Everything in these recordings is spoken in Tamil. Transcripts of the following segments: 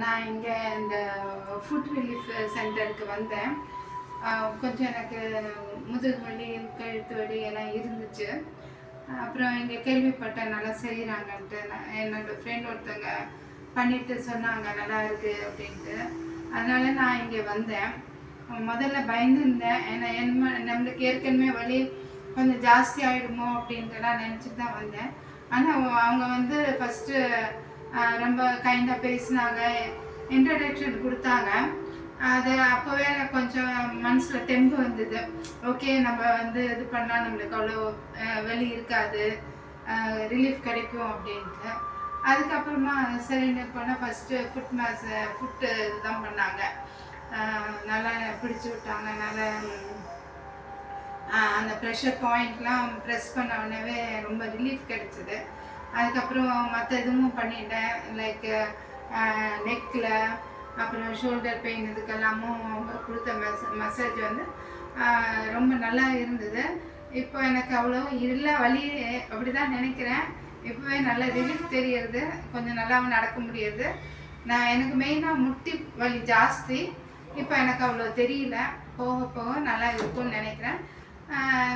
நான் இங்கே இந்த ஃபுட் ரிலீஃப் சென்டருக்கு வந்தேன். கொஞ்சம் எனக்கு முதுகு வலி, கழுத்து வலி எல்லாம் இருந்துச்சு. அப்புறம் இங்கே கேள்விப்பட்டேன் நல்லா செய்கிறாங்கன்ட்டு. என்னோடய ஃப்ரெண்ட் ஒருத்தவங்க பண்ணிட்டு சொன்னாங்க நல்லா இருக்குது அப்படின்ட்டு. அதனால நான் இங்கே வந்தேன். முதல்ல பயந்துருந்தேன். ஏன்னா நம்மளுக்கு ஏற்கனவே வலி கொஞ்சம் ஜாஸ்தி ஆகிடுமோ அப்படின்ட்டுலாம் நினச்சிட்டு தான் வந்தேன். ஆனால் அவங்க ஃபஸ்ட்டு ரொம்ப கைண்டாக பேசினாங்க, இன்ட்ரடக்ஷன் கொடுத்தாங்க. அது அப்போவே கொஞ்சம் மனசில் தெம்பு வந்தது. ஓகே, நம்ம இது பண்ணால் நம்மளுக்கு அவ்வளோ வலி இருக்காது, ரிலீஃப் கிடைக்கும் அப்படின்ட்டு. அதுக்கப்புறமா சரின்னு போனால் ஃபஸ்ட்டு ஃபுட்டு இதுதான் பண்ணாங்க. நல்லா பிடிச்சி விட்டாங்க. நல்லா அந்த ப்ரெஷர் பாயிண்ட்லாம் ப்ரெஸ் பண்ண உடனே ரொம்ப ரிலீஃப் கிடைச்சிது. அதுக்கப்புறம் மற்ற இதுவும் பண்ணிட்டேன். லைக் நெக்கில், அப்புறம் ஷோல்டர் பெயின் இதுக்கெல்லாமும் கொடுத்த மசாஜ் ரொம்ப நல்லா இருந்தது. இப்போ எனக்கு அவ்வளோ இல்லை வலி அப்படி தான் நினைக்கிறேன். இப்போவே நல்ல ரிலீஃப் தெரியறது, கொஞ்சம் நல்லாவும் நடக்க முடியுது. எனக்கு மெயினாக முட்டி வலி ஜாஸ்தி. இப்போ எனக்கு அவ்வளோ தெரியல. போக போக நல்லா இருக்கும்னு நினைக்கிறேன்.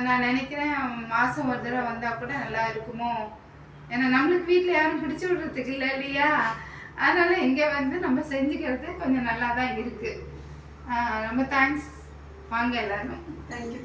நான் நினைக்கிறேன் மாதம் ஒரு தடவை வந்தால் கூட நல்லா இருக்குமோ. ஏன்னா நம்மளுக்கு வீட்டில் யாரும் பிடிச்சி விடுறதுக்கு இல்லை இல்லையா? அதனால் இங்கே நம்ம செஞ்சுக்கிறது கொஞ்சம் நல்லா தான் இருக்குது. ரொம்ப தேங்க்ஸ். வாங்க எல்லாரும். தேங்க்யூ.